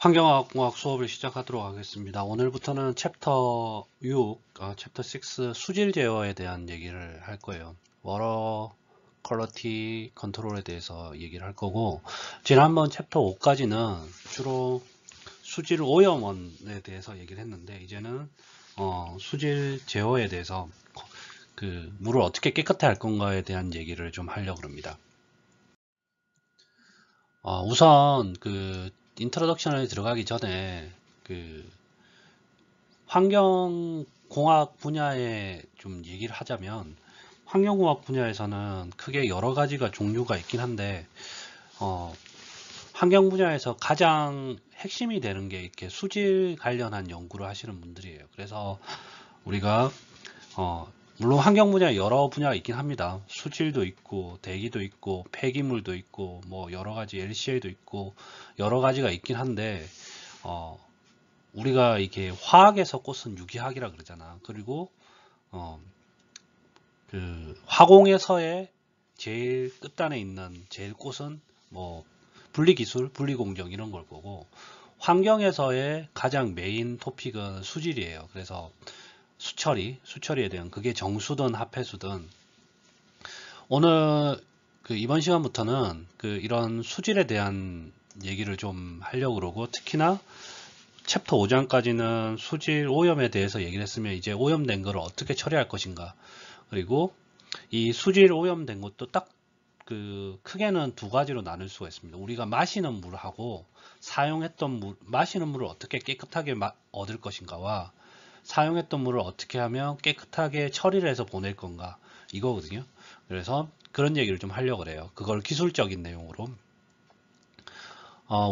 환경화학공학 수업을 시작하도록 하겠습니다. 오늘부터는 챕터 6, 챕터 6 수질 제어에 대한 얘기를 할 거예요. 워터 퀄리티 컨트롤에 대해서 얘기를 할 거고, 지난번 챕터 5까지는 주로 수질 오염원에 대해서 얘기를 했는데, 이제는 수질 제어에 대해서 그 물을 어떻게 깨끗하게 할 건가에 대한 얘기를 좀 하려고 합니다. 우선 그 인트로덕션에 들어가기 전에 그 환경공학 분야에 좀 얘기를 하자면, 환경공학 분야에서는 크게 여러 가지가 종류가 있긴 한데, 환경 분야에서 가장 핵심이 되는 게 이렇게 수질 관련한 연구를 하시는 분들이에요. 그래서 우리가 물론 환경 분야에 여러 분야가 있긴 합니다. 수질도 있고 대기도 있고 폐기물도 있고 뭐 여러 가지 LCA도 있고 여러 가지가 있긴 한데, 우리가 이게 화학에서 꽂은 유기학이라 그러잖아. 그리고 그 화공에서의 제일 끝단에 있는 제일 꽃은 뭐 분리기술, 분리공정 이런 걸 거고, 환경에서의 가장 메인 토픽은 수질이에요. 그래서 수처리에 대한, 그게 정수든 합해수든, 오늘 이번 시간부터는 이런 수질에 대한 얘기를 좀 하려고 그러고, 특히나 챕터 5장까지는 수질 오염에 대해서 얘기를 했으면, 이제 오염된 거를 어떻게 처리할 것인가, 그리고 이 수질 오염된 것도 딱 크게는 두 가지로 나눌 수가 있습니다. 우리가 마시는 물하고 사용했던 물, 마시는 물을 어떻게 깨끗하게 얻을 것인가와 사용했던 물을 어떻게 하면 깨끗하게 처리를 해서 보낼 건가, 이거거든요. 그래서 그런 얘기를 좀 하려고 그래요. 그걸 기술적인 내용으로.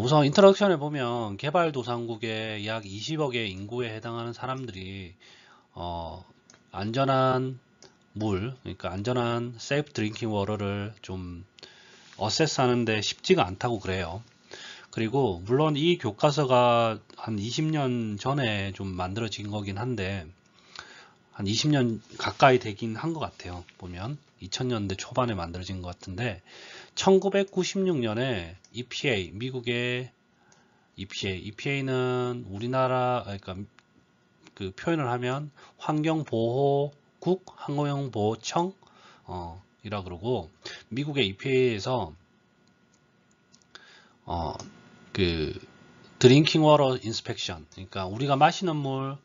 우선 인트로덕션에 보면 개발도상국의 약 20억의 인구에 해당하는 사람들이 안전한 물, 그러니까 안전한 safe drinking water를 좀 어세스 하는데 쉽지가 않다고 그래요. 그리고 물론 이 교과서가 한 20년 전에 좀 만들어진 거긴 한데, 한 20년 가까이 되긴 한 것 같아요. 보면 2000년대 초반에 만들어진 것 같은데, 1996년에 EPA, 미국의 EPA는 우리나라, 그러니까 그 표현을 하면 환경보호국, 환경보호청 이라 그러고, 미국의 EPA에서 그 드링킹 워터 인스펙션, 그러니까 우리가 마시는 물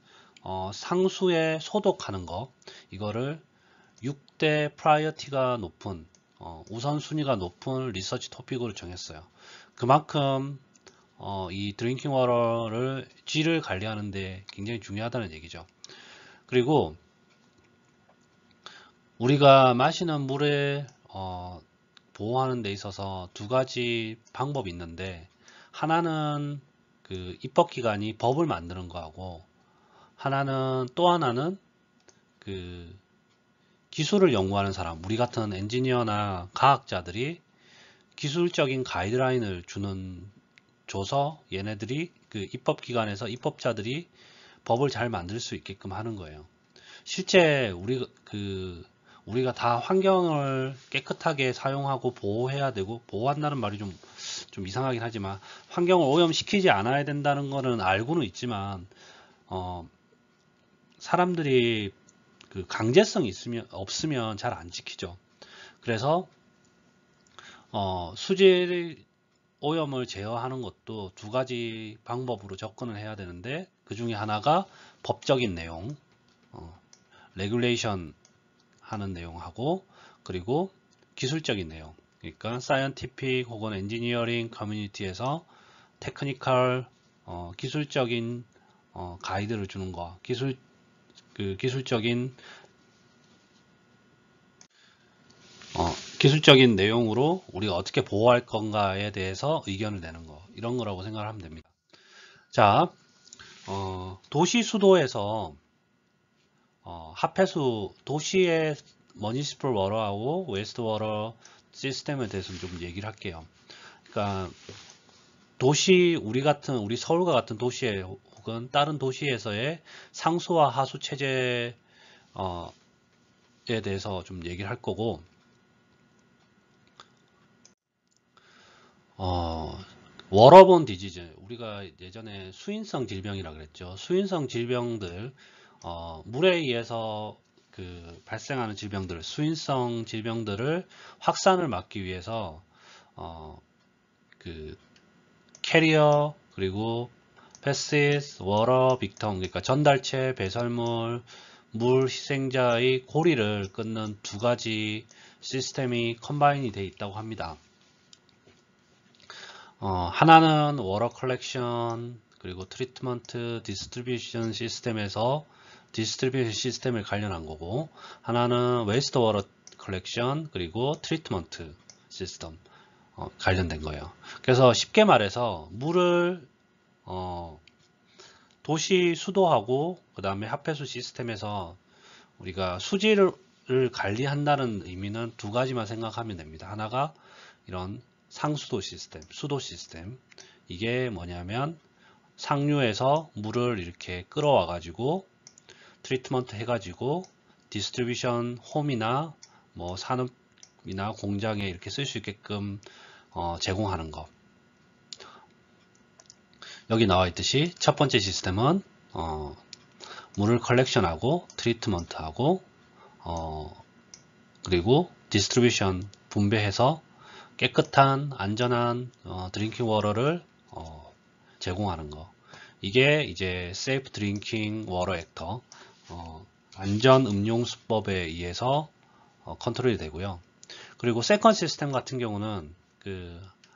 상수에 소독하는 거, 이거를 6대 프라이어티가 높은, 우선순위가 높은 리서치 토픽으로 정했어요. 그만큼 이 드링킹 워터를 질을 관리하는데 굉장히 중요하다는 얘기죠. 그리고 우리가 마시는 물을 보호하는 데 있어서 두 가지 방법이 있는데, 하나는 그 입법기관이 법을 만드는 거하고, 또 하나는 그 기술을 연구하는 사람, 우리 같은 엔지니어나 과학자들이 기술적인 가이드라인을 줘서 얘네들이 그 입법기관에서 입법자들이 법을 잘 만들 수 있게끔 하는 거예요. 실제 우리가 다 환경을 깨끗하게 사용하고 보호해야 되고, 보호한다는 말이 좀 이상하긴 하지만 환경을 오염시키지 않아야 된다는 거는 알고는 있지만, 사람들이 그 강제성이 없으면 잘 안 지키죠. 그래서 수질 오염을 제어하는 것도 두 가지 방법으로 접근을 해야 되는데, 그 중에 하나가 법적인 내용, 레귤레이션 하는 내용하고, 그리고 기술적인 내용, 그러니까 사이언티픽 혹은 엔지니어링 커뮤니티에서 테크니컬, 기술적인 가이드를 주는 거, 기술적인 내용으로 우리가 어떻게 보호할 건가에 대해서 의견을 내는 거, 이런 거라고 생각을 하면 됩니다. 자, 도시 수도에서 합해수, 도시의 머니시플 워터하고 웨스트 워터 시스템에 대해서 좀 얘기를 할게요. 그러니까 우리 서울과 같은 도시에 혹은 다른 도시에서의 상수와 하수 체제에 대해서 좀 얘기를 할 거고, 워러본 디지즈, 우리가 예전에 수인성 질병이라 그랬죠. 수인성 질병들, 물에 의해서 발생하는 질병들, 수인성 질병들을 확산을 막기 위해서 그 캐리어, 그리고 패시스, 워러, 빅텀, 그러니까 전달체, 배설물, 물 희생자의 고리를 끊는 두 가지 시스템이 컴바인이 되어 있다고 합니다. 하나는 워러 컬렉션, 그리고 트리트먼트, 디스트리뷰션 시스템에서 디스트리뷰션 시스템을 관련한 거고, 하나는 웨이스트 워러 컬렉션, 그리고 트리트먼트 시스템 관련된 거예요. 그래서 쉽게 말해서 물을 도시 수도하고 그 다음에 합폐수 시스템에서 우리가 수질을 관리한다는 의미는 두 가지만 생각하면 됩니다. 하나가 이런 상수도 시스템, 수도 시스템. 이게 뭐냐면 상류에서 물을 이렇게 끌어와 가지고 트리트먼트 해가지고 디스트리뷰션 홈이나 뭐 산업이나 공장에 이렇게 쓸 수 있게끔 제공하는 것. 여기 나와 있듯이 첫 번째 시스템은 물을 컬렉션하고 트리트먼트하고 그리고 디스트리뷰션 분배해서 깨끗한 안전한 드링킹 워러를 제공하는 거. 이게 이제 세이프 드링킹 워러 액터 안전 음용 수법에 의해서 컨트롤이 되고요. 그리고 세컨 시스템 같은 경우는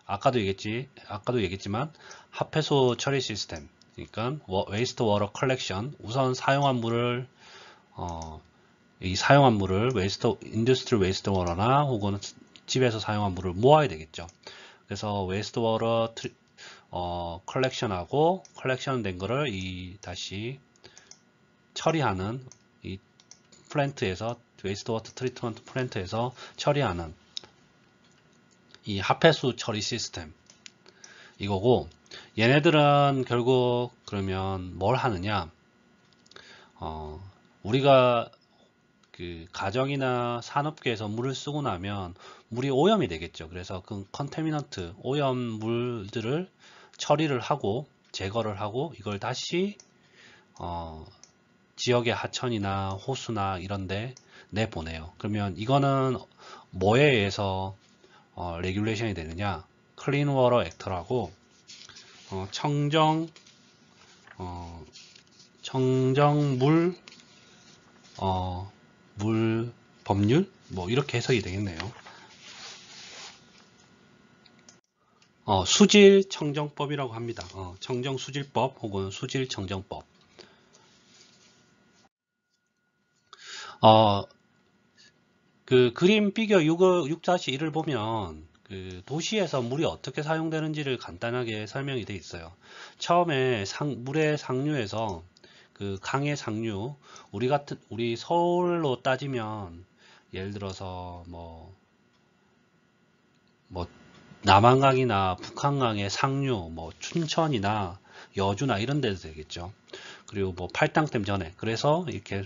아까도 얘기했지만 합폐수 처리 시스템, 그러니까 웨이스트 워러 컬렉션, 우선 사용한 물을 이 사용한 물을 인더스트리 웨이스트 워러나 혹은 집에서 사용한 물을 모아야 되겠죠. 그래서 웨이스트 워러 컬렉션하고 컬렉션 된 거를 다시 처리하는 이 플랜트에서 웨이스트 워터 트리트먼트 플랜트에서 처리하는 이 합폐수 처리 시스템 이거고, 얘네들은 결국 그러면 뭘 하느냐, 우리가 가정이나 산업계에서 물을 쓰고 나면 물이 오염이 되겠죠. 그래서 그 컨테미넌트 오염 물들을 처리를 하고 제거를 하고 이걸 다시 지역의 하천이나 호수나 이런데 내보내요. 그러면 이거는 뭐에 의해서 레귤레이션이 되느냐, 클린 워러 액터라고 청정물 물 법률 뭐 이렇게 해석이 되겠네요. 수질 청정법이라고 합니다. 청정 수질법 혹은 수질 청정법. 그림 피겨 6-1을 보면 도시에서 물이 어떻게 사용되는지를 간단하게 설명이 되어 있어요. 처음에 물의 상류에서 강의 상류, 우리 서울로 따지면 예를 들어서 뭐 남한강이나 북한강의 상류, 뭐 춘천이나 여주나 이런 데도 되겠죠. 그리고 뭐 팔당댐 전에, 그래서 이렇게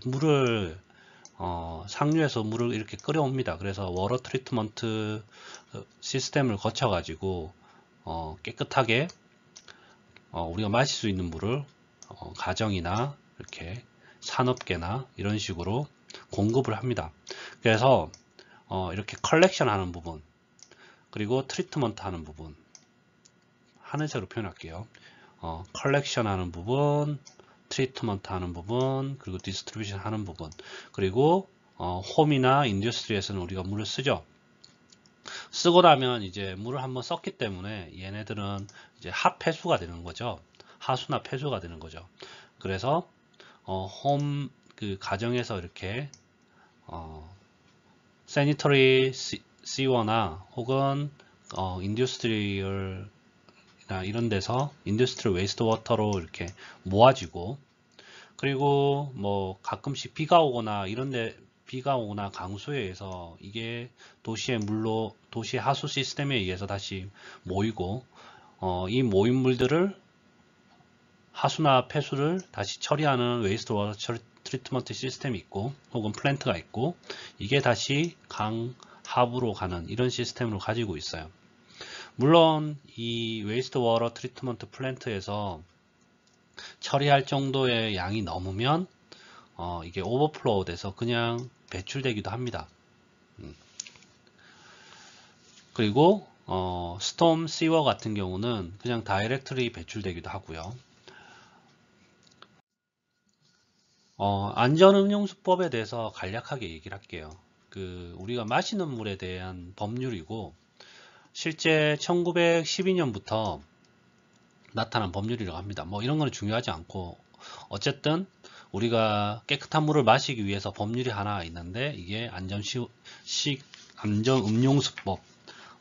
상류에서 물을 이렇게 끌어옵니다. 그래서 워러 트리트먼트 시스템을 거쳐 가지고 깨끗하게 우리가 마실 수 있는 물을 가정이나 이렇게 산업계나 이런 식으로 공급을 합니다. 그래서 이렇게 컬렉션 하는 부분, 그리고 트리트먼트 하는 부분, 하늘색으로 표현할게요. 컬렉션 하는 부분, 트리트먼트 하는 부분, 그리고 디스트리뷰션 하는 부분, 그리고 홈이나 인더스트리에서는 우리가 물을 쓰죠. 쓰고 나면 이제 물을 한번 썼기 때문에 얘네들은 이제 합폐수가 되는 거죠. 하수나 폐수가 되는 거죠. 그래서 홈 가정에서 이렇게 세니터리 시워나 혹은 인더스트리얼 이런 데서 인더스트리 웨이스트 워터로 이렇게 모아지고, 그리고 뭐 가끔씩 비가 오거나 강수에 의해서 이게 도시의 하수 시스템에 의해서 다시 모이고, 이 모인 물들을 하수나 폐수를 다시 처리하는 웨이스트 워터 트리트먼트 시스템이 있고 혹은 플랜트가 있고, 이게 다시 강 하부로 가는 이런 시스템으로 가지고 있어요. 물론 이 웨이스트 워터 트리트먼트 플랜트에서 처리할 정도의 양이 넘으면 이게 오버플로우 돼서 그냥 배출되기도 합니다. 그리고 스톰 시워 같은 경우는 그냥 다이렉트리 배출되기도 하고요. 안전음용수법에 대해서 간략하게 얘기를 할게요. 우리가 마시는 물에 대한 법률이고 실제 1912년부터 나타난 법률이라고 합니다. 뭐 이런 거는 중요하지 않고 어쨌든 우리가 깨끗한 물을 마시기 위해서 법률이 하나 있는데 이게 안전음용수법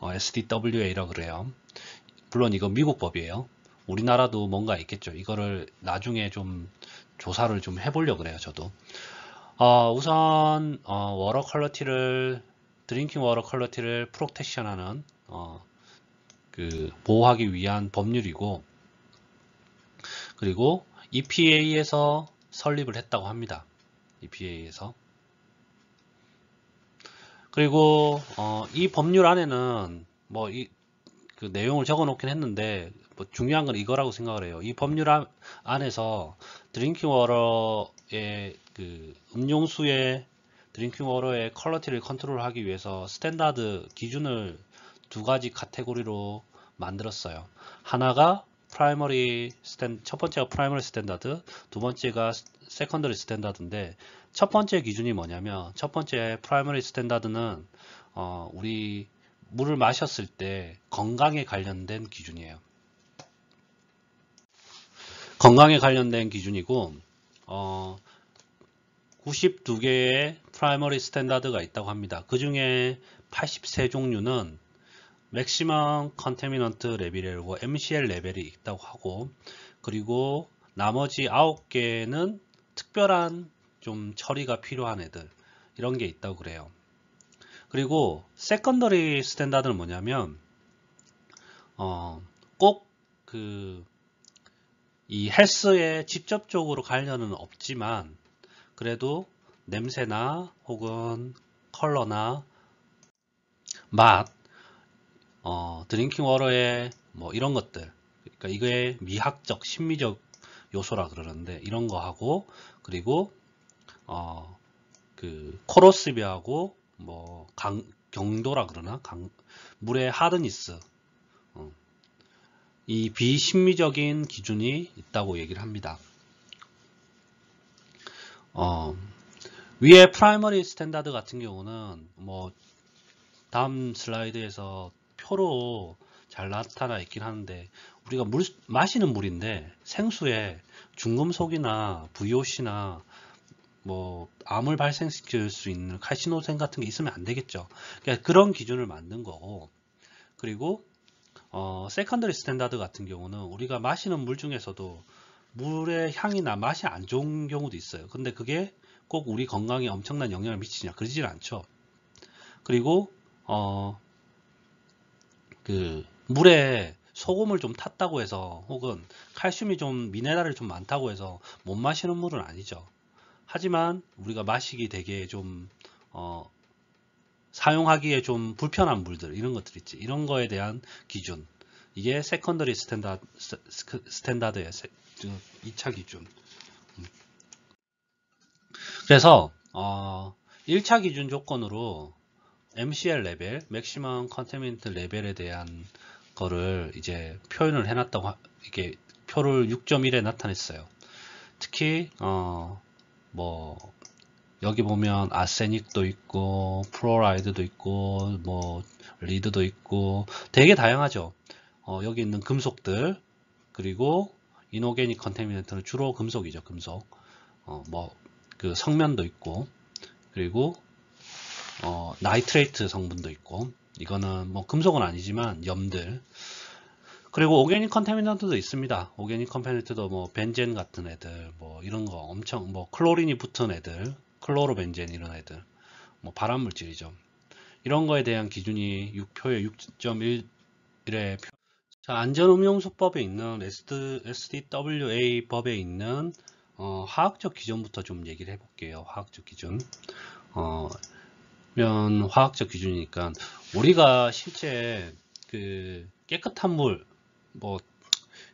SDWA라고 그래요. 물론 이거 미국 법이에요. 우리나라도 뭔가 있겠죠. 이거를 나중에 좀 조사를 좀 해보려고 그래요. 저도 우선 워터 퀄리티를 드링킹 워터 퀄리티를 프로텍션하는 보호하기 위한 법률이고 그리고 EPA에서 설립을 했다고 합니다. EPA에서 그리고 이 법률 안에는 뭐 그 내용을 적어 놓긴 했는데 뭐 중요한 건 이거라고 생각을 해요. 이 법률 안에서 드링킹 워터의 음용수의 드링킹 워터의 퀄리티를 컨트롤하기 위해서 스탠다드 기준을 두 가지 카테고리로 만들었어요. 하나가 첫 번째가 프라이머리 스탠다드, 두 번째가 세컨더리 스탠다드인데 첫 번째 기준이 뭐냐면 첫 번째 프라이머리 스탠다드는 우리 물을 마셨을 때 건강에 관련된 기준이에요. 건강에 관련된 기준이고 92개의 프라이머리 스탠다드가 있다고 합니다. 그 중에 83종류는 맥시멈 컨테미넌트 레벨이라고 MCL 레벨이 있다고 하고 그리고 나머지 9개는 특별한 좀 처리가 필요한 애들 이런 게 있다고 그래요. 그리고 세컨더리 스탠다드는 뭐냐면 꼭 이 헬스에 직접적으로 관련은 없지만 그래도 냄새나 혹은 컬러나 맛 드링킹 워터의 뭐 이런 것들 그러니까 이게 미학적 심미적 요소라 그러는데 이런 거 하고 그리고 코로시비하고 뭐 경도라 그러나 물의 하드니스 이 비심미적인 기준이 있다고 얘기를 합니다. 위에 프라이머리 스탠다드 같은 경우는 뭐 다음 슬라이드에서 표로 잘 나타나 있긴 하는데 우리가 마시는 물인데 생수에 중금속이나 VOC나 뭐 암을 발생시킬 수 있는 칼시노젠 같은 게 있으면 안 되겠죠. 그러니까 그런 기준을 만든 거고 그리고 세컨더리 스탠다드 같은 경우는 우리가 마시는 물 중에서도 물의 향이나 맛이 안 좋은 경우도 있어요. 근데 그게 꼭 우리 건강에 엄청난 영향을 미치냐 그러질 않죠. 그리고 물에 소금을 좀 탔다고 해서 혹은 칼슘이 좀 미네랄이 좀 많다고 해서 못 마시는 물은 아니죠. 하지만 우리가 마시기 되게 좀 사용하기에 좀 불편한 물들 이런 것들 있지. 이런 거에 대한 기준 이게 세컨더리 스탠다드의 2차 기준. 그래서 1차 기준 조건으로 MCL 레벨, 맥시멈 컨테미넌트 레벨에 대한 거를 이제 표현을 해놨다고 이게 표를 6.1에 나타냈어요. 특히 뭐 여기 보면 아세닉도 있고 플로라이드도 있고 뭐 리드도 있고 되게 다양하죠. 여기 있는 금속들 그리고 이노게닉 컨테미넌트는 주로 금속이죠. 금속. 성면도 있고 그리고 나이트레이트 성분도 있고 이거는 뭐 금속은 아니지만 염들 그리고 오게닉 컨테미넌트도 있습니다. 오게닉 컨테미넌트도 뭐 벤젠 같은 애들 뭐 이런 거 엄청 뭐 클로린이 붙은 애들 클로로벤젠 이런 애들 뭐 발암물질이죠. 이런 거에 대한 기준이 표의 6.1에 안전음용수법에 있는 SDWA 법에 있는 화학적 기준부터 좀 얘기를 해볼게요. 화학적 기준. 화학적 기준이니까 우리가 실제 깨끗한 물, 뭐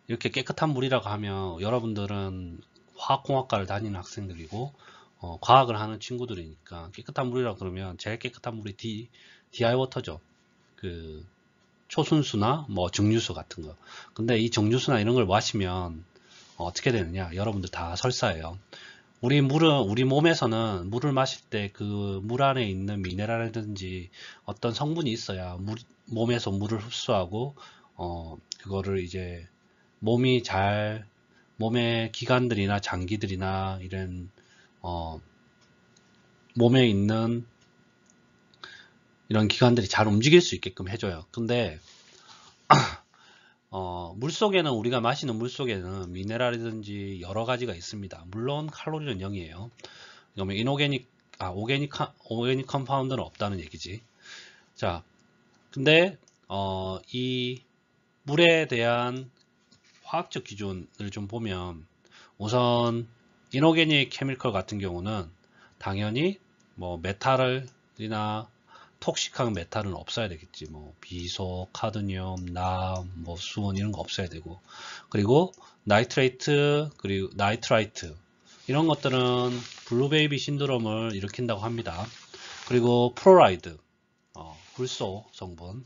이렇게 깨끗한 물이라고 하면 여러분들은 화학공학과를 다니는 학생들이고 과학을 하는 친구들이니까 깨끗한 물이라고 그러면 제일 깨끗한 물이 DI 워터죠. 그 초순수나 뭐 정류수 같은 거. 근데 이 정류수나 이런 걸 마시면 어떻게 되느냐? 여러분들 다 설사예요. 우리 몸에서는 물을 마실 때 그 물 안에 있는 미네랄이든지 어떤 성분이 있어야 몸에서 물을 흡수하고, 그거를 이제 몸의 기관들이나 장기들이나 이런, 어, 몸에 있는 이런 기관들이 잘 움직일 수 있게끔 해줘요. 근데, 물속에는 우리가 마시는 물속에는 미네랄이든지 여러 가지가 있습니다. 물론 칼로리는 0이에요. 그러면 오게닉 컴파운드는 없다는 얘기지. 자, 근데 이 물에 대한 화학적 기준을 좀 보면 우선 이노게닉 케미컬 같은 경우는 당연히 뭐 메탈이나 톡식한 메탈은 없어야 되겠지. 뭐 비소, 카드뮴, 남, 뭐 수은 이런 거 없어야 되고, 그리고 나이트레이트 그리고 나이트라이트 이런 것들은 블루베이비 신드롬을 일으킨다고 합니다. 그리고 프로라이드, 불소 성분,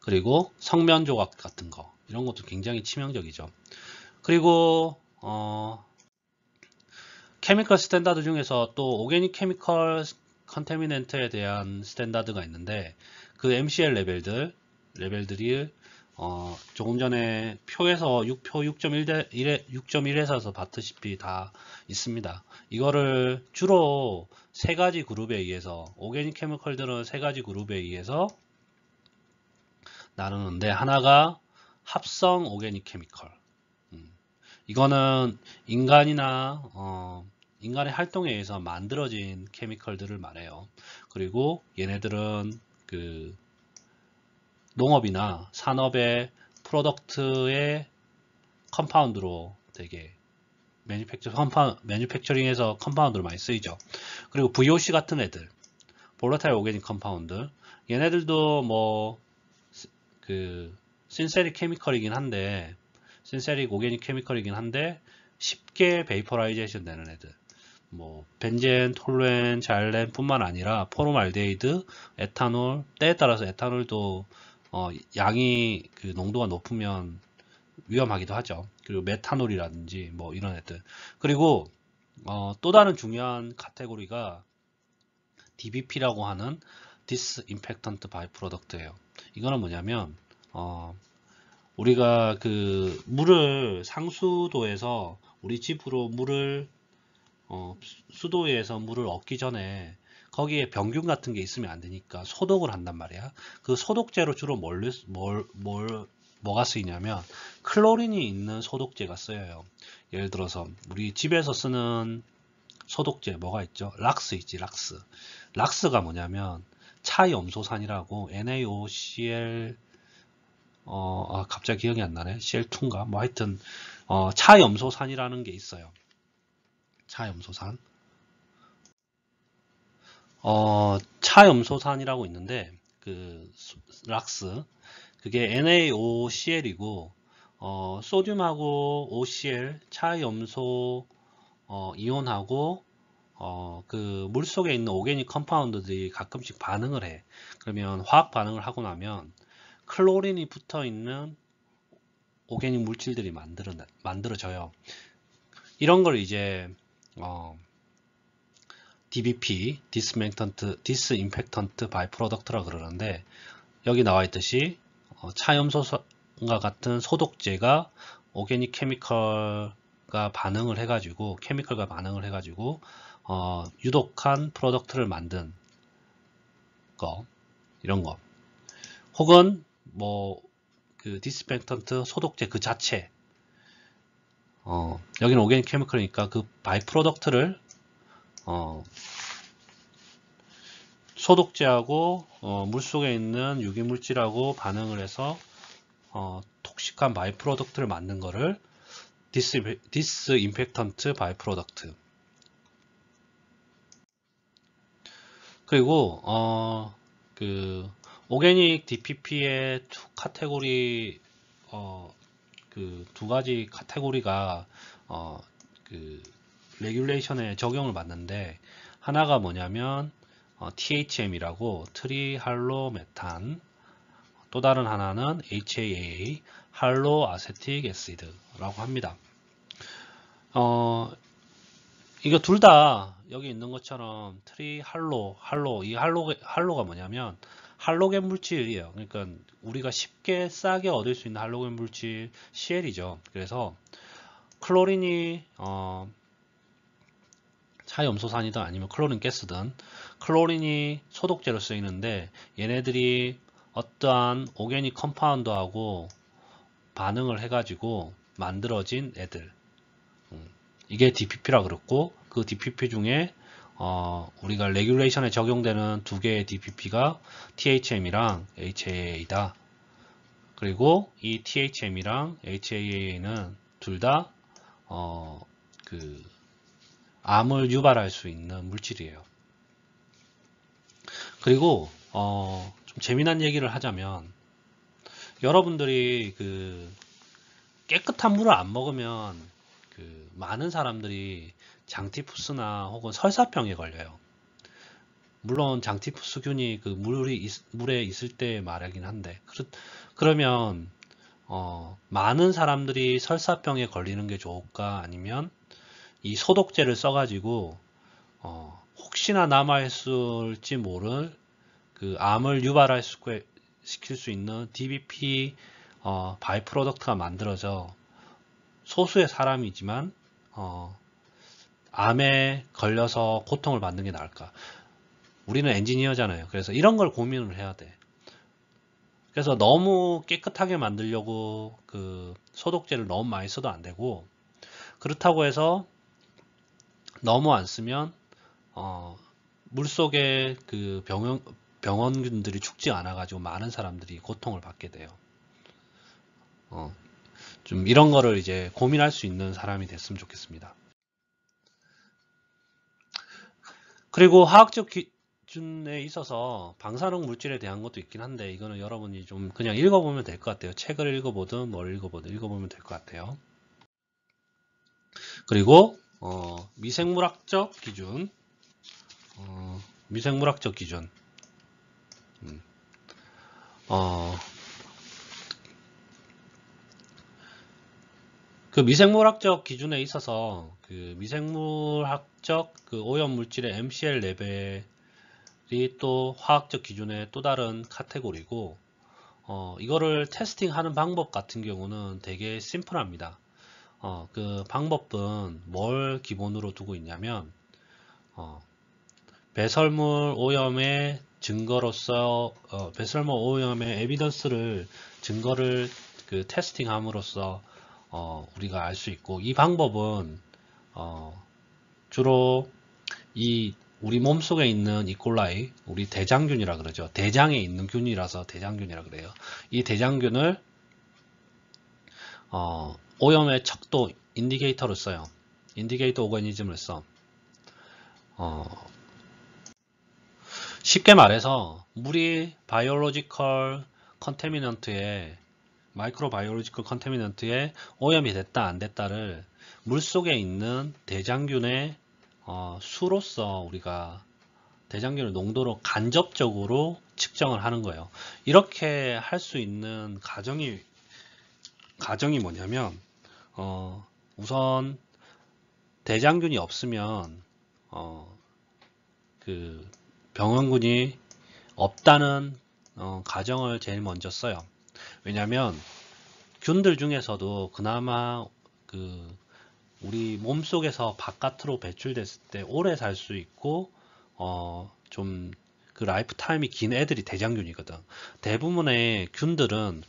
그리고 성면 조각 같은 거 이런 것도 굉장히 치명적이죠. 그리고 케미컬 스탠다드 중에서 또 오게닉 케미컬 컨테미넨트에 대한 스탠다드가 있는데 그 MCL 레벨들이 조금 전에 표에서 표 6.1에서 봤듯이 다 있습니다. 이거를 주로 세 가지 그룹에 의해서 오게닉 케미컬들은 세 가지 그룹에 의해서 나누는데 하나가 합성 오게닉 케미컬. 이거는 인간의 활동에 의해서 만들어진 케미컬들을 말해요. 그리고 얘네들은 그 농업이나 산업의 프로덕트의 컴파운드로 되게 매니팩처링에서 컴파운드로 많이 쓰이죠. 그리고 VOC 같은 애들, 볼라타일 오게닉 컴파운드, 얘네들도 뭐 그 신세릭 케미컬이긴 한데 신세릭 오게닉 케미컬이긴 한데 쉽게 베이퍼라이제이션 되는 애들, 뭐 벤젠, 톨루엔, 자일렌 뿐만 아니라 포르말데히드, 에탄올, 때에 따라서 에탄올도 양이 그 농도가 높으면 위험하기도 하죠. 그리고 메탄올이라든지 뭐 이런 애들. 그리고 또 다른 중요한 카테고리가 DBP라고 하는 디스인펙턴트 바이프로덕트예요. 이거는 뭐냐면 우리가 그 물을 상수도에서 우리 집으로 물을 수도에서 물을 얻기 전에 거기에 병균 같은 게 있으면 안 되니까 소독을 한단 말이야. 그 소독제로 주로 뭐가 쓰이냐면 클로린이 있는 소독제가 쓰여요. 예를 들어서 우리 집에서 쓰는 소독제 뭐가 있죠? 락스 있지, 락스. 락스가 뭐냐면 차염소산이라고 NaOCl 갑자기 기억이 안 나네. CL2인가? 뭐 하여튼 차염소산이라는 게 있어요. 차염소산. 차염소산이라고 있는데 그 락스 그게 NaOCl이고 소듐하고 OCl 차염소 이온하고 그 물속에 있는 오게닉 컴파운드들이 가끔씩 반응을 해. 그러면 화학 반응을 하고 나면 클로린이 붙어 있는 오게닉 물질들이 만들어져요. 이런 걸 이제 DBP, 디스인펙턴트 바이프로덕트라 그러는데 여기 나와 있듯이 차염소과 같은 소독제가 오게닉 케미컬과 반응을 해가지고 유독한 프로덕트를 만든 거 이런 거 혹은 뭐 그 디스인펙턴트 소독제 그 자체 여기는 오게닉 케미컬이니까 그 바이프로덕트를 소독제하고 물속에 있는 유기물질하고 반응을 해서 톡식한 바이프로덕트를 만든 거를 디스인펙턴트 바이프로덕트. 그리고 그 오게닉 DPP의 카테고리 그 두 가지 카테고리가 그 레귤레이션에 적용을 받는데, 하나가 뭐냐면 THM이라고 트리할로메탄, 또 다른 하나는 HAA 할로 아세틱 애시드라고 합니다. 이거 둘 다 여기 있는 것처럼 이 할로가 뭐냐면 할로겐 물질이에요. 그러니까 우리가 쉽게 싸게 얻을 수 있는 할로겐 물질 CL이죠. 그래서 클로린이 차염소산이든 아니면 클로린 가스든 클로린이 소독제로 쓰이는데, 얘네들이 어떠한 오게닉 컴파운드하고 반응을 해가지고 만들어진 애들, 이게 DPP라 그랬고, 그 DPP 중에 우리가 레귤레이션에 적용되는 두 개의 DPP가 THM이랑 HAA다. 그리고 이 THM이랑 HAA는 둘 다 그 암을 유발할 수 있는 물질이에요. 그리고 좀 재미난 얘기를 하자면, 여러분들이 그 깨끗한 물을 안 먹으면 그 많은 사람들이 장티푸스나 혹은 설사병에 걸려요. 물론 장티푸스균이 그 물에 있을 때 말하긴 한데, 그러면 많은 사람들이 설사병에 걸리는 게 좋을까, 아니면 이 소독제를 써가지고 혹시나 남아있을지 모를 그 암을 시킬 수 있는 DBP 바이 프로덕트가 만들어져 소수의 사람이지만 암에 걸려서 고통을 받는 게 나을까? 우리는 엔지니어잖아요. 그래서 이런 걸 고민을 해야 돼. 그래서 너무 깨끗하게 만들려고 그 소독제를 너무 많이 써도 안 되고, 그렇다고 해서 너무 안 쓰면 물속에 그 병원균들이 죽지 않아 가지고 많은 사람들이 고통을 받게 돼요. 좀 이런 거를 이제 고민할 수 있는 사람이 됐으면 좋겠습니다. 그리고 화학적 기준에 있어서 방사능 물질에 대한 것도 있긴 한데, 이거는 여러분이 좀 그냥 읽어보면 될 것 같아요. 책을 읽어보든 뭘 읽어보면 될 것 같아요. 그리고 미생물학적 기준, 미생물학적 기준, 그 미생물학적 기준에 있어서 그 미생물학적 그 오염 물질의 MCL 레벨이 또 화학적 기준의 또 다른 카테고리고, 이거를 테스팅하는 방법 같은 경우는 되게 심플합니다. 그 방법은 뭘 기본으로 두고 있냐면, 배설물 오염의 증거로서 배설물 오염의 에비던스를 증거를 그 테스팅함으로써 우리가 알 수 있고, 이 방법은 주로 이 우리 몸속에 있는 이콜라이, 우리 대장균이라 그러죠. 대장에 있는 균이라서 대장균이라 그래요. 이 대장균을 오염의 척도 인디케이터로 써요. 인디케이터 오거니즘을 써. 쉽게 말해서 물이 바이올로지컬 컨테미넌트에 마이크로바이올로지컬 컨테미넌트에 오염이 됐다 안 됐다를 물속에 있는 대장균의 수로서 우리가 대장균의 농도로 간접적으로 측정을 하는 거예요. 이렇게 할 수 있는 가정이 뭐냐면, 우선 대장균이 없으면 그 병원균이 없다는 가정을 제일 먼저 써요. 왜냐하면 균들 중에서도 그나마 그 우리 몸속에서 바깥으로 배출됐을 때 오래 살 수 있고 좀 그 라이프 타임이 긴 애들이 대장균이거든. 대부분의 균들은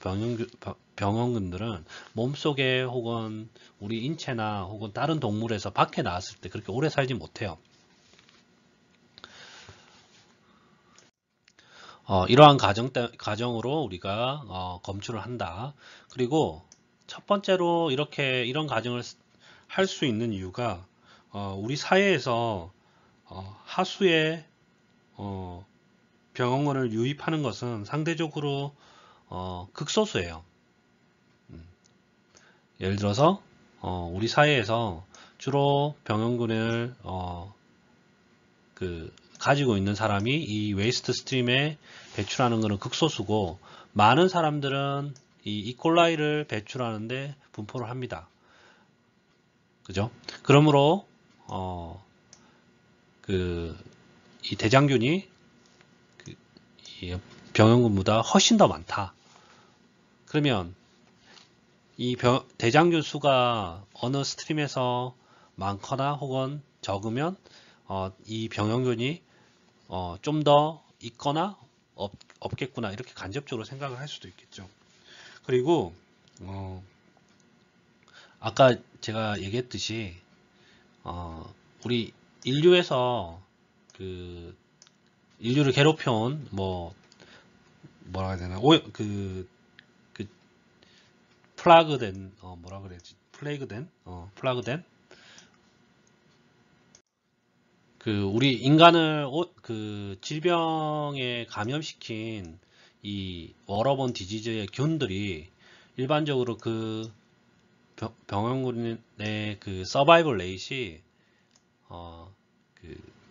병원균들은 몸속에 혹은 우리 인체나 혹은 다른 동물에서 밖에 나왔을 때 그렇게 오래 살지 못해요. 이러한 가정으로 우리가 검출을 한다. 그리고 첫 번째로 이런 가정을 할 수 있는 이유가 우리 사회에서 하수의 병원군을 유입하는 것은 상대적으로 극소수예요. 예를 들어서 우리 사회에서 주로 병원군을 가지고 있는 사람이 이 웨이스트 스트림에 배출하는 것은 극소수고, 많은 사람들은 이 이콜라이를 배출하는데 분포를 합니다. 그죠? 그러므로 이 대장균이 이 병원군보다 훨씬 더 많다. 그러면 이 대장균 수가 어느 스트림에서 많거나 혹은 적으면 이 병원균이 좀 더 있거나 없겠구나, 이렇게 간접적으로 생각을 할 수도 있겠죠. 그리고 아까 제가 얘기했듯이 우리 인류에서 인류를 괴롭혀온 뭐라 해야 되나, 플라그된 뭐라 그래야지, 플라그된 우리 인간을 질병에 감염시킨 이 워러본 디지즈의 균들이 일반적으로 병원군의 서바이벌 레이트이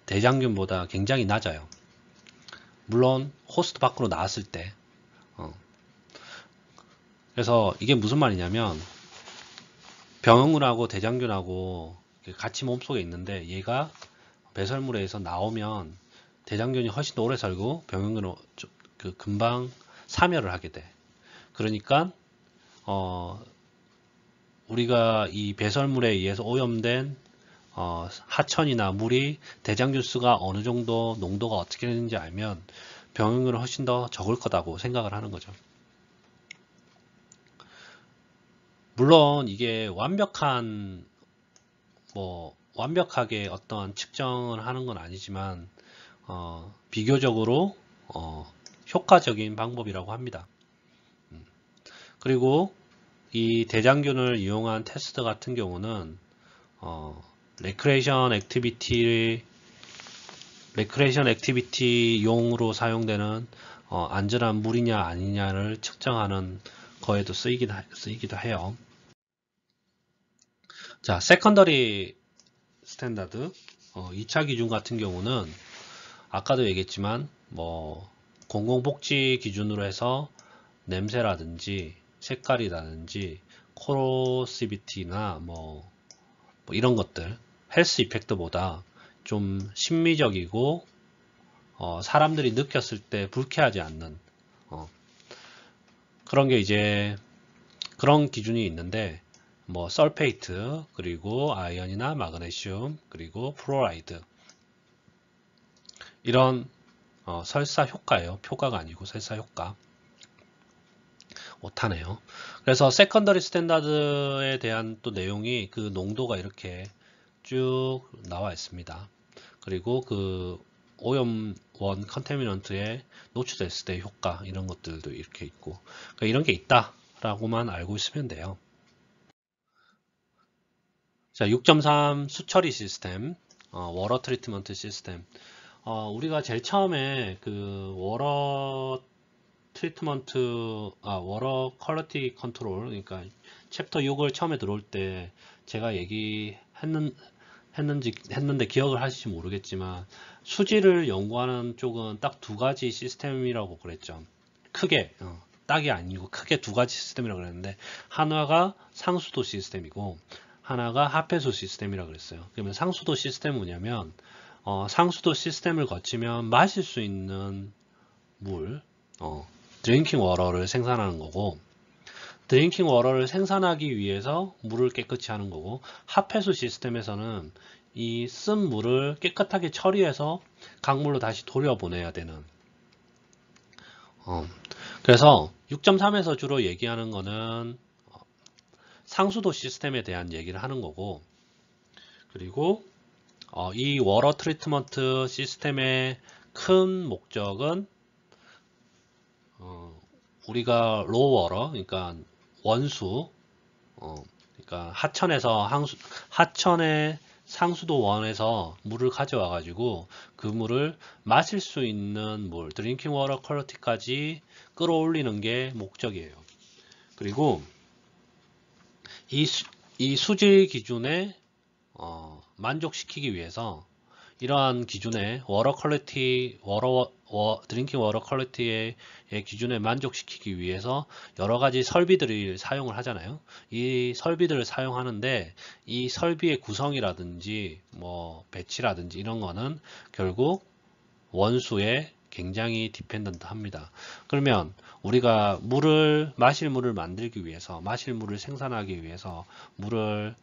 대장균보다 굉장히 낮아요. 물론 호스트 밖으로 나왔을 때. 그래서 이게 무슨 말이냐면, 병원군하고 대장균하고 같이 몸속에 있는데 얘가 배설물에서 나오면 대장균이 훨씬 더 오래 살고 병원균은 금방 사멸을 하게 돼. 그러니까 우리가 이 배설물에 의해서 오염된 하천이나 물이 대장균 수가 어느 정도 농도가 어떻게 되는지 알면 병원균은 훨씬 더 적을 거다고 생각을 하는 거죠. 물론 이게 완벽하게 어떤 측정을 하는 건 아니지만 비교적으로 효과적인 방법이라고 합니다. 그리고 이 대장균을 이용한 테스트 같은 경우는 레크레이션 액티비티 용으로 사용되는 안전한 물이냐 아니냐를 측정하는 거에도 쓰이기도 해요. 자, 세컨더리 스탠다드 2차 기준 같은 경우는 아까도 얘기했지만 공공복지 기준으로 해서 냄새라든지 색깔이라든지 코로시비티나 이런 것들, 헬스 이펙트보다 좀 심미적이고 사람들이 느꼈을 때 불쾌하지 않는 그런 게 이제 그런 기준이 있는데, 설페이트, 그리고 아이언이나 마그네슘, 그리고 플로라이드, 이런 설사 효과예요. 표가가 아니고 설사 효과. 오타네요. 그래서 세컨더리 스탠다드에 대한 또 내용이 농도가 이렇게 쭉 나와 있습니다. 그리고 오염원 컨테미넌트에 노출됐을 때 효과, 이런 것들도 이렇게 있고, 그러니까 이런 게 있다라고만 알고 있으면 돼요. 자, 6.3 수처리 시스템, 워러 트리트먼트 시스템. 우리가 제일 처음에 워러 워러 퀄리티 컨트롤, 그러니까 챕터 6을 처음에 들어올 때 제가 했는데 기억을 하실지 모르겠지만, 수질을 연구하는 쪽은 딱 두 가지 시스템이라고 그랬죠. 크게, 딱이 아니고 크게 두 가지 시스템이라고 그랬는데, 하나가 상수도 시스템이고 하나가 합해수 시스템이라고 그랬어요. 그러면 상수도 시스템은 뭐냐면, 상수도 시스템을 거치면 마실 수 있는 물, 드링킹 워러를 생산하는 거고, 드링킹 워러를 생산하기 위해서 물을 깨끗이 하는 거고, 합해수 시스템에서는 이 쓴 물을 깨끗하게 처리해서 강물로 다시 돌려보내야 되는. 그래서 6.3에서 주로 얘기하는 거는 상수도 시스템에 대한 얘기를 하는 거고, 그리고 이 워러 트리트먼트 시스템의 큰 목적은 우리가 로워러, 그러니까 원수, 그러니까 하천에 상수도 원에서 물을 가져와 가지고 그 물을 마실 수 있는 물, 드링킹 워터 퀄리티까지 끌어올리는 게 목적이에요. 그리고 이 수질 기준에 만족시키기 위해서 이러한 기준에 드링킹 워터 퀄리티의 기준에 만족시키기 위해서 여러 가지 설비들을 사용을 하잖아요. 이 설비들을 사용하는데 이 설비의 구성이라든지 뭐 배치라든지 이런 거는 결국 원수에 굉장히 디펜던트 합니다. 그러면 우리가 마실 물을 만들기 위해서, 마실 물을 생산하기 위해서 물을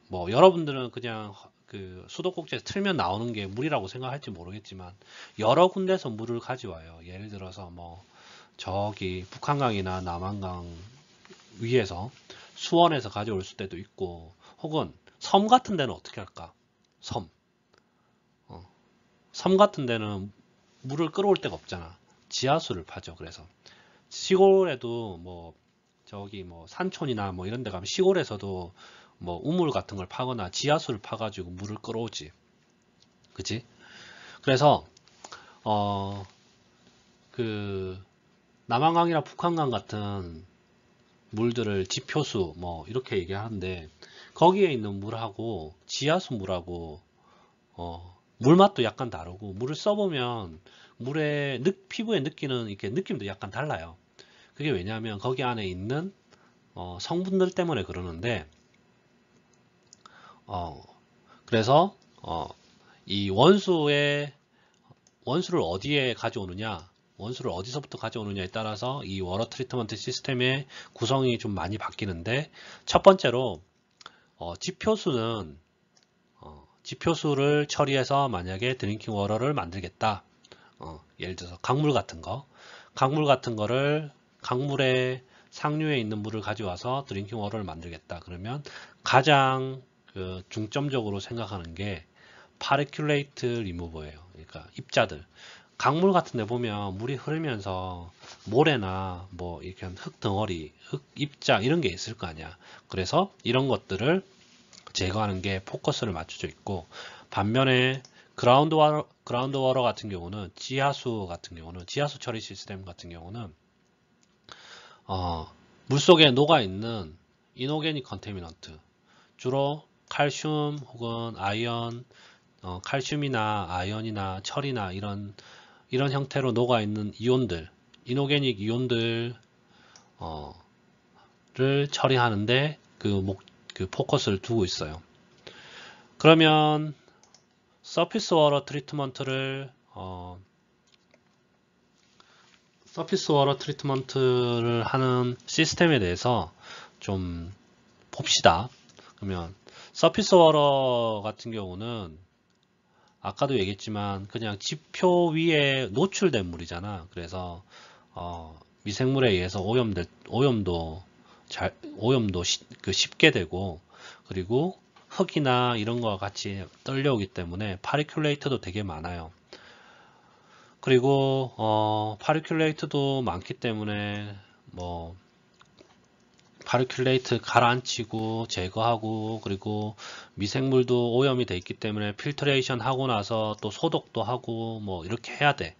뭐 여러분들은 그냥 그 수도꼭지에서 틀면 나오는 게 물이라고 생각할지 모르겠지만 여러 군데서 물을 가져와요. 예를 들어서 뭐 저기 북한강이나 남한강 위에서 수원에서 가져올 수도 있고, 혹은 섬 같은 데는 어떻게 할까? 섬 같은 데는 물을 끌어올 데가 없잖아. 지하수를 파죠. 그래서 시골에도 뭐 저기 뭐 산촌이나 뭐 이런 데 가면 시골에서도 뭐 우물 같은 걸 파거나 지하수를 파가지고 물을 끌어오지. 그치? 그래서 그 남한강이나 북한강 같은 물들을 지표수 뭐 이렇게 얘기하는데, 거기에 있는 물하고 지하수 물하고 물맛도 약간 다르고, 물을 써보면 피부에 느끼는 이렇게 느낌도 약간 달라요. 그게 왜냐하면 거기 안에 있는 성분들 때문에 그러는데, 그래서 이 원수를 어디에 가져오느냐, 원수를 어디서부터 가져오느냐에 따라서 이 워터 트리트먼트 시스템의 구성이 좀 많이 바뀌는데, 첫 번째로 지표수를 처리해서 만약에 드링킹 워터를 만들겠다. 예를 들어서 강물 같은 거를 강물의 상류에 있는 물을 가져와서 드링킹 워터를 만들겠다. 그러면 가장 중점적으로 생각하는 게 파리큘레이트 리무버예요. 그러니까 입자들. 강물 같은 데 보면 물이 흐르면서 모래나 뭐 이렇게 흙 덩어리, 흙 입자 이런 게 있을 거 아니야. 그래서 이런 것들을 제거하는 게 포커스를 맞춰져 있고, 반면에 그라운드 워터 같은 경우는 지하수 처리 시스템 같은 경우는 물속에 녹아있는 이노게닉 컨테미넌트, 주로 칼슘 혹은 아이언, 칼슘이나 아이언이나 철이나 이런 형태로 녹아있는 이온들, 이노게닉 이온들을 처리하는데 그 포커스를 두고 있어요. 그러면 서피스 워터 트리트먼트를 하는 시스템에 대해서 좀 봅시다. 그러면 서피스 워터 같은 경우는 아까도 얘기했지만 그냥 지표 위에 노출된 물이잖아. 그래서 미생물에 의해서 오염도 쉽게 되고, 그리고 흙이나 이런 거와 같이 떨려오기 때문에 파리큘레이트도 되게 많아요. 그리고 파리큘레이트도 많기 때문에 뭐 파리큘레이트 가라앉히고 제거하고, 그리고 미생물도 오염이 돼 있기 때문에 필터레이션 하고 나서 또 소독도 하고 뭐 이렇게 해야 돼.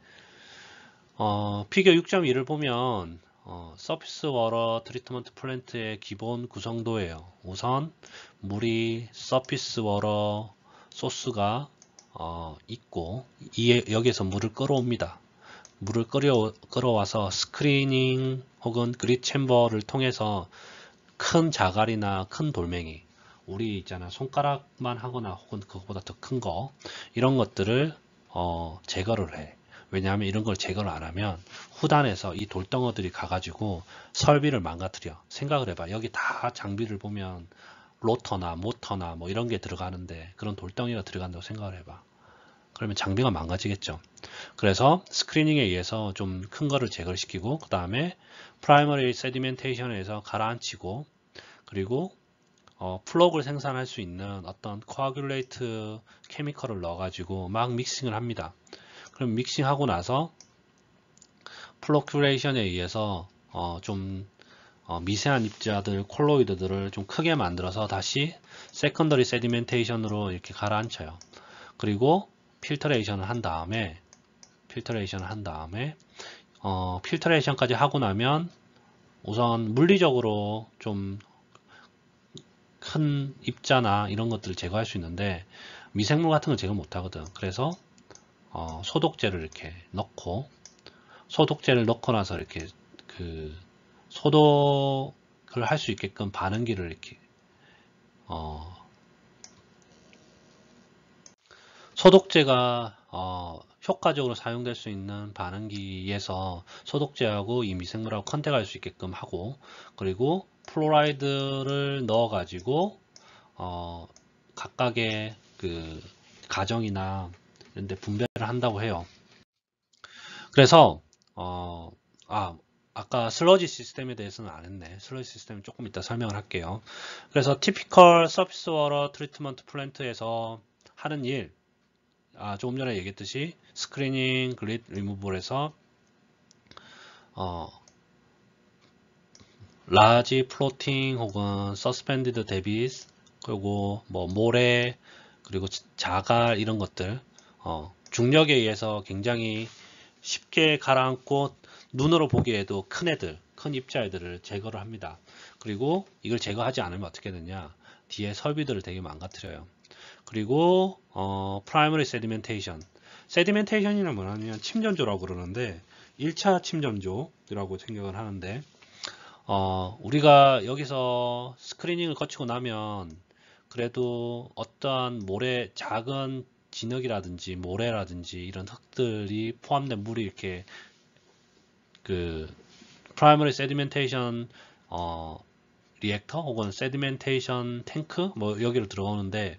피겨 6.2를 보면 서피스 워터 트리트먼트 플랜트의 기본 구성도예요. 우선 물이 서피스 워터 소스가 있고, 여기에서 물을 끌어옵니다. 물을 끌어와서 스크리닝 혹은 그릿 챔버를 통해서 큰 자갈이나 큰 돌멩이, 우리 있잖아 손가락만 하거나 혹은 그것보다 더 큰 거, 이런 것들을 제거를 해. 왜냐하면 이런 걸 제거를 안 하면 후단에서 이 돌덩어들이 가가지고 설비를 망가뜨려. 생각을 해봐. 여기 다 장비를 보면 로터나 모터나 뭐 이런 게 들어가는데, 그런 돌덩이가 들어간다고 생각을 해봐. 그러면 장비가 망가지겠죠. 그래서 스크리닝에 의해서 좀 큰 거를 제거를 시키고, 그 다음에 프라이머리 세디멘테이션에 의해서 가라앉히고, 그리고 플럭을 생산할 수 있는 어떤 코아귤레이트 케미컬을 넣어가지고 막 믹싱을 합니다. 그럼 믹싱하고 나서 플로큐레이션에 의해서 좀 미세한 입자들, 콜로이드들을 좀 크게 만들어서 다시 세컨더리 세디멘테이션으로 이렇게 가라앉혀요. 그리고 필터레이션을 한 다음에 필터레이션까지 하고 나면 우선 물리적으로 좀 큰 입자나 이런 것들을 제거할 수 있는데 미생물 같은 걸 제거 못 하거든. 그래서 소독제를 이렇게 넣고 나서 이렇게 그 소독을 할 수 있게끔 반응기를 이렇게 소독제가 효과적으로 사용될 수 있는 반응기에서 소독제하고 이 미생물하고 컨택할 수 있게끔 하고, 그리고 플로라이드를 넣어 가지고 각각의 그 가정이나 이런 데 분배를 한다고 해요. 그래서 아까 슬러지 시스템에 대해서는 안 했네. 슬러지 시스템 조금 이따 설명을 할게요. 그래서 티피컬 서피스 워터 트리트먼트 플랜트에서 하는 일, 조금 전에 얘기했듯이 스크리닝, 글릿 리무벌에서 라지 플로팅 혹은 서스펜디드 데비스, 그리고 뭐 모래, 그리고 자갈 이런 것들 중력에 의해서 굉장히 쉽게 가라앉고 눈으로 보기에도 큰 애들, 큰 입자애들을 제거를 합니다. 그리고 이걸 제거하지 않으면 어떻게 되냐, 뒤에 설비들을 되게 망가뜨려요. 그리고 프라이머리 세디멘테이션, 세디멘테이션이란 뭐냐면 침전조라고 그러는데 1차 침전조라고 생각을 하는데 우리가 여기서 스크리닝을 거치고 나면 그래도 어떠한 모래, 작은 진흙이라든지 모래라든지 이런 흙들이 포함된 물이 이렇게 그 프라이머리 세디멘테이션 리액터 혹은 세디멘테이션 탱크 뭐 여기로 들어오는데,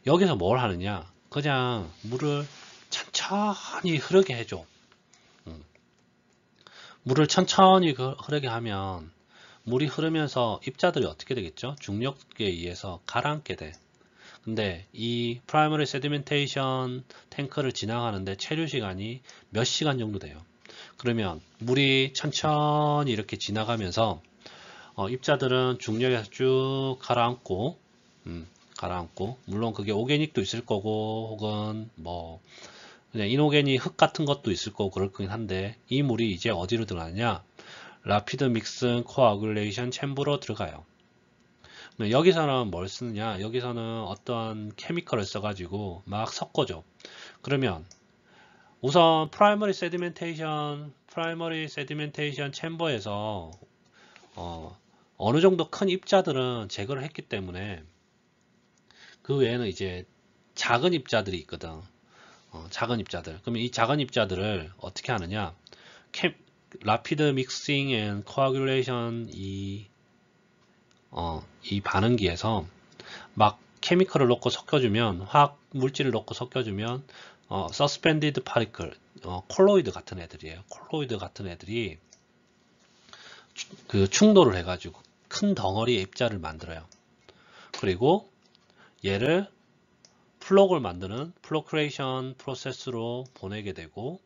여기서 뭘 하느냐, 그냥 물을 천천히 흐르게 해줘. 물을 천천히 흐르게 하면 물이 흐르면서 입자들이 어떻게 되겠죠? 중력에 의해서 가라앉게 돼. 근데 이 프라이머리 세디멘테이션 탱크를 지나가는데 체류 시간이 몇 시간 정도 돼요. 그러면 물이 천천히 이렇게 지나가면서 입자들은 중력에서 쭉 가라앉고 물론 그게 오게닉도 있을 거고 혹은 뭐 그냥 이노게닉 흙 같은 것도 있을 거고 그럴 거긴 한데, 이 물이 이제 어디로 들어가냐, 라피드 믹슨 코아굴레이션 챔버로 들어가요. 여기서는 뭘 쓰느냐, 여기서는 어떠한 케미컬을 써가지고 막 섞어줘. 그러면 우선 프라이머리 세디멘테이션 챔버에서 어느 정도 큰 입자들은 제거를 했기 때문에 그 외에는 이제 작은 입자들이 있거든. 작은 입자들. 그러면 이 작은 입자들을 어떻게 하느냐, 라피드 믹싱 앤 코아귤레이션 이 반응기에서 막 케미컬을 넣고 섞여주면, 화학 물질을 넣고 섞여주면 서스펜디드 파리클, 콜로이드 같은 애들이에요. 콜로이드 같은 애들이 그 충돌을 해가지고 큰 덩어리의 입자를 만들어요. 그리고 얘를 플럭을 만드는 플로크레이션 프로세스로 보내게 되고,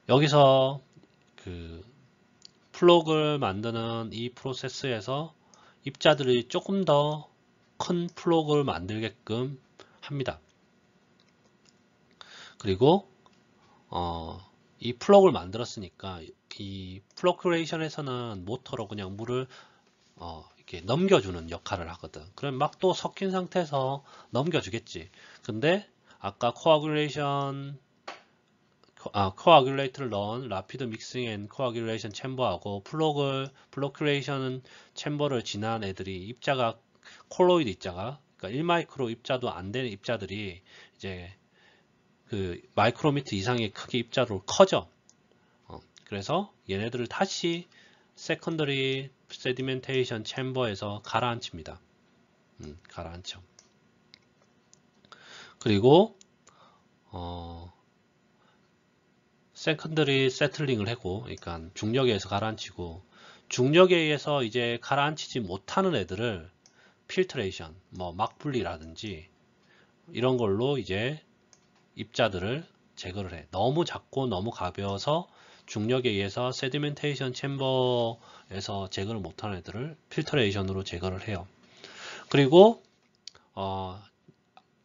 여기서 그 플럭을 만드는 이 프로세스에서 입자들이 조금 더 큰 플럭을 만들게끔 합니다. 그리고 이 플럭을 만들었으니까 이 플로크레이션에서는 모터로 그냥 물을 이렇게 넘겨주는 역할을 하거든. 그럼 막 또 섞인 상태에서 넘겨주겠지. 근데 아까 코아귤레이트를 넣은 라피드 믹싱 앤 코아귤레이션 챔버하고 플로크레이션 챔버를 지난 애들이 입자가 콜로이드 입자가, 그러니까 1마이크로 입자도 안 되는 입자들이 이제 그 마이크로미터 이상의 크기 입자로 커져. 그래서 얘네들을 다시 세컨더리 세디멘테이션 챔버에서 가라앉힙니다. 가라앉혀. 그리고 세컨더리 세틀링을 하고, 그러니까 중력에 의해서 가라앉히고, 중력에 의해서 이제 가라앉히지 못하는 애들을 필트레이션, 뭐 막분리라든지 이런 걸로 이제 입자들을 제거를 해. 너무 작고 너무 가벼워서 중력에 의해서 세디멘테이션 챔버에서 제거를 못하는 애들을 필터레이션으로 제거를 해요. 그리고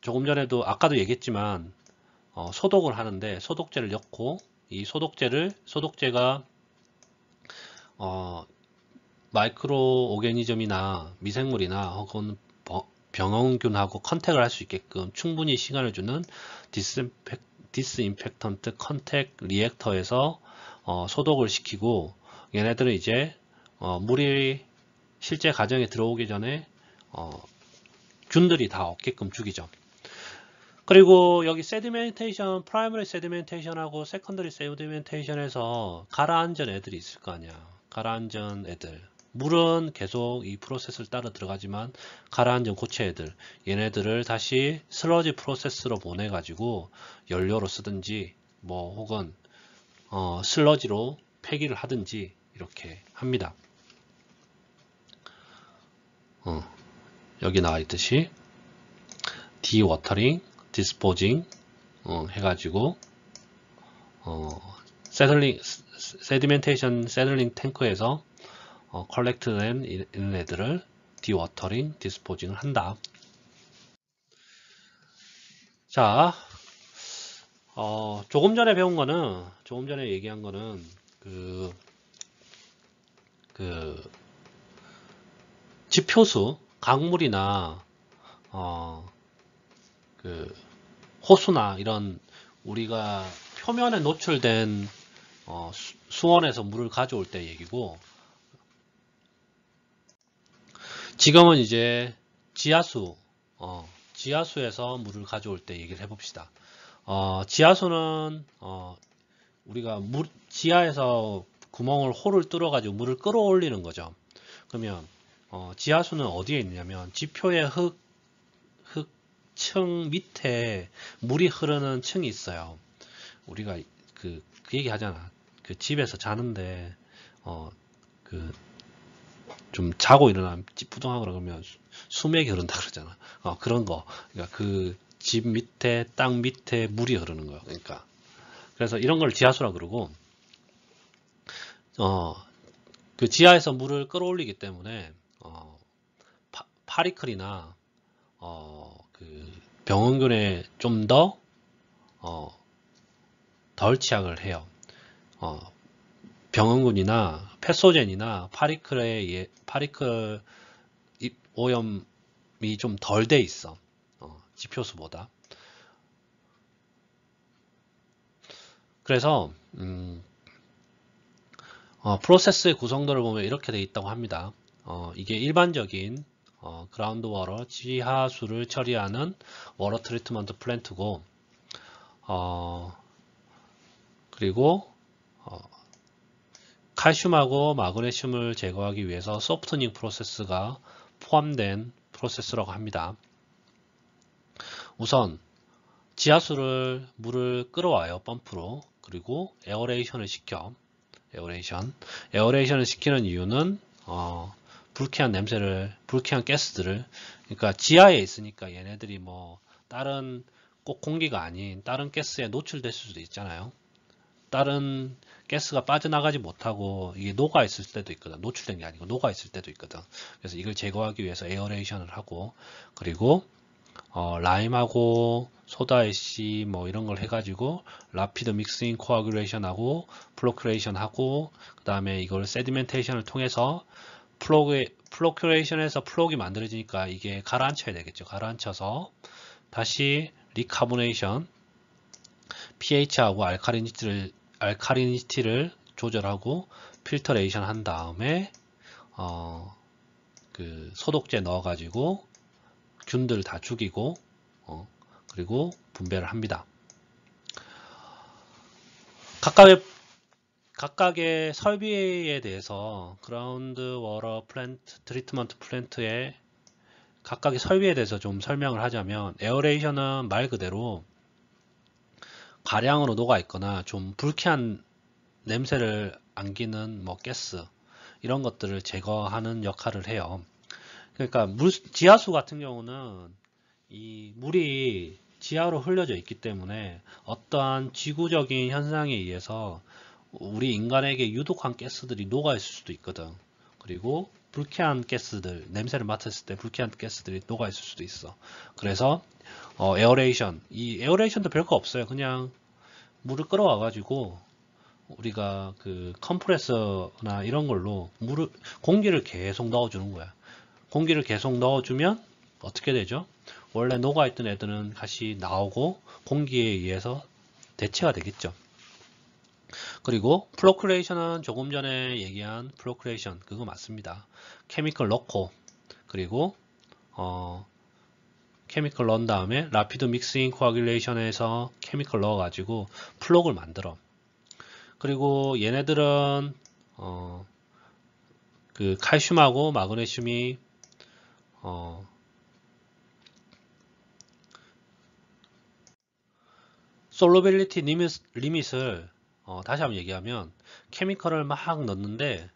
조금 전에도 아까도 얘기했지만 소독을 하는데 소독제를 넣고 이 소독제가 마이크로 오게니즘이나 미생물이나 혹은 병원균하고 컨택을 할 수 있게끔 충분히 시간을 주는 디스인펙턴트 컨택 리액터에서 소독을 시키고 얘네들은 이제 물이 실제 가정에 들어오기 전에 균들이 다 없게끔 죽이죠. 그리고 여기 세디멘테이션, 프라이머리 세디멘테이션하고 세컨더리 세디멘테이션에서 가라앉은 애들이 있을 거 아니야. 가라앉은 애들. 물은 계속 이 프로세스를 따라 들어가지만 가라앉은 고체 애들. 얘네들을 다시 슬러지 프로세스로 보내가지고 연료로 쓰든지 뭐 혹은 슬러지로 폐기를 하든지 이렇게 합니다. 여기 나와 있듯이 디워터링, 디스포징 해가지고 세디멘테이션 세들링 탱크에서 컬렉트된 이런 애들을 디워터링, 디스포징을 한다. 자, 조금 전에 얘기한 거는 지표수, 강물이나 호수나 이런 우리가 표면에 노출된 수원에서 물을 가져올 때 얘기고, 지금은 이제 지하수에서 물을 가져올 때 얘기를 해봅시다. 지하수는 우리가 지하에서 홀을 뚫어가지고 물을 끌어올리는 거죠. 그러면 지하수는 어디에 있냐면 지표의 흙층 밑에 물이 흐르는 층이 있어요. 우리가 그 얘기 하잖아. 그 집에서 자는데 좀 자고 일어나면 찌뿌둥하고 그러면 수맥이 흐른다 그러잖아. 그런 거. 그러니까 그 집 밑에 땅 밑에 물이 흐르는 거예요. 그러니까 그래서 이런 걸 지하수라 그러고 그 지하에서 물을 끌어올리기 때문에 파리클이나 그 병원균에 좀 더 덜 취약을 해요. 병원균이나 패소젠이나 파리클 오염이 좀 덜 돼 있어. 지표수보다. 그래서 프로세스의 구성도를 보면 이렇게 돼 있다고 합니다. 이게 일반적인 그라운드 워터, 지하수를 처리하는 워터 트리트먼트 플랜트고, 그리고 칼슘하고 마그네슘을 제거하기 위해서 소프트닝 프로세스가 포함된 프로세스라고 합니다. 우선 물을 끌어와요, 펌프로. 그리고 에어레이션을 시켜. 에어레이션을 시키는 이유는 불쾌한 가스들을, 그러니까 지하에 있으니까 얘네들이 뭐 다른 꼭 공기가 아닌 다른 가스에 노출됐을 수도 있잖아요. 다른 가스가 빠져나가지 못하고 이게 녹아 있을 때도 있거든. 노출된 게 아니고 녹아 있을 때도 있거든. 그래서 이걸 제거하기 위해서 에어레이션을 하고, 그리고 라임하고 소다애쉬 뭐 이런 걸 해가지고 라피드 믹싱 코아귤레이션하고 플로큐레이션하고, 그 다음에 이걸 세디멘테이션을 통해서 플로큐레이션에서 플록이 만들어지니까 이게 가라앉혀야 되겠죠. 가라앉혀서 다시 리카보네이션, pH하고 알카리니티를 조절하고 필터레이션 한 다음에 그 소독제 넣어가지고 균들 다 죽이고 그리고 분배를 합니다. 각각의 설비에 대해서 그라운드 워터 플랜트, 트리트먼트 플랜트의 각각의 설비에 대해서 좀 설명을 하자면, 에어레이션은 말 그대로 가량으로 녹아 있거나 좀 불쾌한 냄새를 안기는 뭐 가스 이런 것들을 제거하는 역할을 해요. 그러니까 지하수 같은 경우는 이 물이 지하로 흘려져 있기 때문에 어떠한 지구적인 현상에 의해서 우리 인간에게 유독한 가스들이 녹아 있을 수도 있거든. 그리고 불쾌한 가스들, 냄새를 맡았을 때 불쾌한 가스들이 녹아 있을 수도 있어. 그래서 에어레이션, 이 에어레이션도 별거 없어요. 그냥 물을 끌어와 가지고 우리가 그 컴프레서나 이런 걸로 공기를 계속 넣어주는 거야. 공기를 계속 넣어주면 어떻게 되죠? 원래 녹아있던 애들은 다시 나오고 공기에 의해서 대체가 되겠죠. 그리고 플로크레이션은 조금 전에 얘기한 플로크레이션 그거 맞습니다. 케미컬 넣고 그리고 케미컬 넣은 다음에 라피드 믹싱 코아귤레이션에서 케미컬 넣어가지고 플록을 만들어. 그리고 얘네들은 그 칼슘하고 마그네슘이 솔로빌리티 리밋을 다시 한번 얘기하면 케미컬을 막 넣는데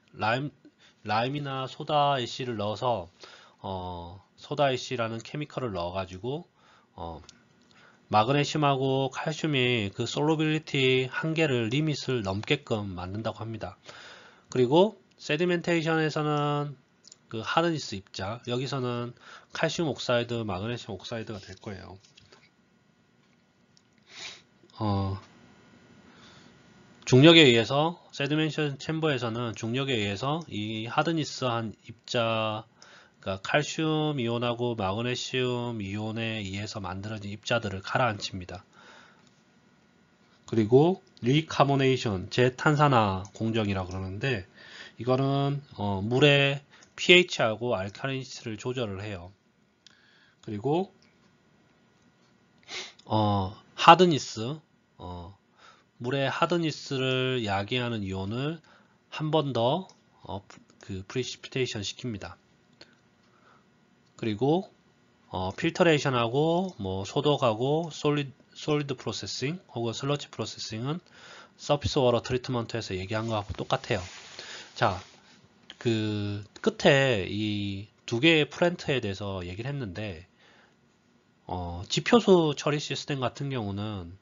라임이나 소다 애쉬를 넣어서 소다 애쉬라는 케미컬을 넣어 가지고 마그네슘하고 칼슘이 그 솔로빌리티 한계를 리밋을 넘게끔 만든다고 합니다. 그리고 세디멘테이션에서는 그 하드니스 입자 여기서는 칼슘 옥사이드, 마그네슘 옥사이드가 될 거예요. 중력에 의해서 세디멘션 챔버에서는 중력에 의해서 이 하드니스한 입자 그러니까 칼슘 이온하고 마그네슘 이온에 의해서 만들어진 입자들을 가라앉힙니다. 그리고 리카보네이션 재탄산화 공정이라고 그러는데 이거는 물의 pH하고 알칼리니티를 조절을 해요. 그리고 하드니스 물의 하드니스를 야기하는 이온을 한 번 더 그 프리시피테이션 시킵니다. 그리고 필터레이션하고 뭐 소독하고 솔리드 프로세싱 혹은 슬러지 프로세싱은 서피스 워터 트리트먼트에서 얘기한 거하고 똑같아요. 자, 그 끝에 이 두 개의 플랜트에 대해서 얘기를 했는데 지표수 처리 시스템 같은 경우는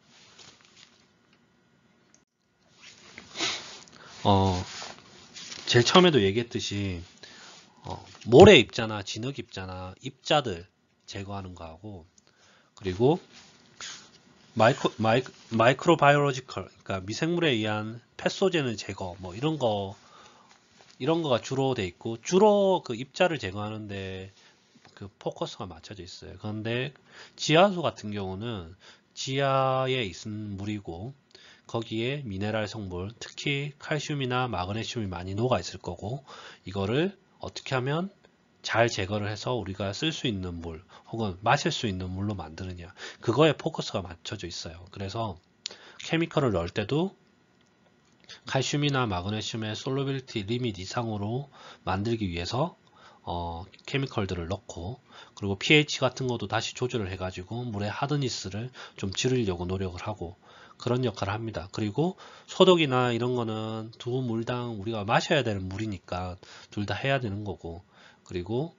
제일 처음에도 얘기했듯이 모래 입자나 진흙 입자나 입자들 제거하는 거하고 그리고 마이크로바이올로지컬 그러니까 미생물에 의한 패소젠을 제거 뭐 이런 거가 주로 돼 있고 주로 그 입자를 제거하는데 그 포커스가 맞춰져 있어요. 그런데 지하수 같은 경우는 지하에 있는 물이고 거기에 미네랄 성분, 특히 칼슘이나 마그네슘이 많이 녹아 있을 거고 이거를 어떻게 하면 잘 제거를 해서 우리가 쓸 수 있는 물 혹은 마실 수 있는 물로 만드느냐 그거에 포커스가 맞춰져 있어요. 그래서 케미컬을 넣을 때도 칼슘이나 마그네슘의 솔루빌리티 리밋 이상으로 만들기 위해서 케미컬들을 넣고 그리고 pH 같은 것도 다시 조절을 해가지고 물의 하드니스를 좀 줄이려고 노력을 하고 그런 역할을 합니다. 그리고 소독이나 이런 거는 두 물당 우리가 마셔야 되는 물이니까 둘 다 해야 되는 거고 그리고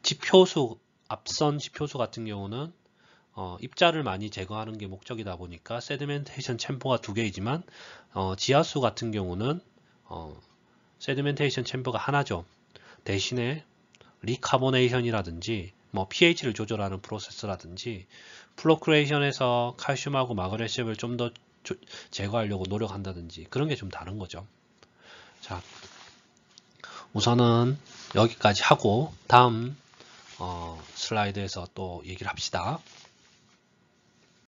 지표수 앞선 지표수 같은 경우는 입자를 많이 제거하는 게 목적이다 보니까 세디멘테이션 챔버가 두 개이지만 지하수 같은 경우는 세디멘테이션 챔버가 하나죠. 대신에 리카보네이션이라든지 뭐 pH를 조절하는 프로세스라든지 플로크레이션에서 칼슘하고 마그네슘을 좀 더 제거하려고 노력한다든지 그런 게 좀 다른 거죠. 자, 우선은 여기까지 하고 다음 슬라이드에서 또 얘기를 합시다.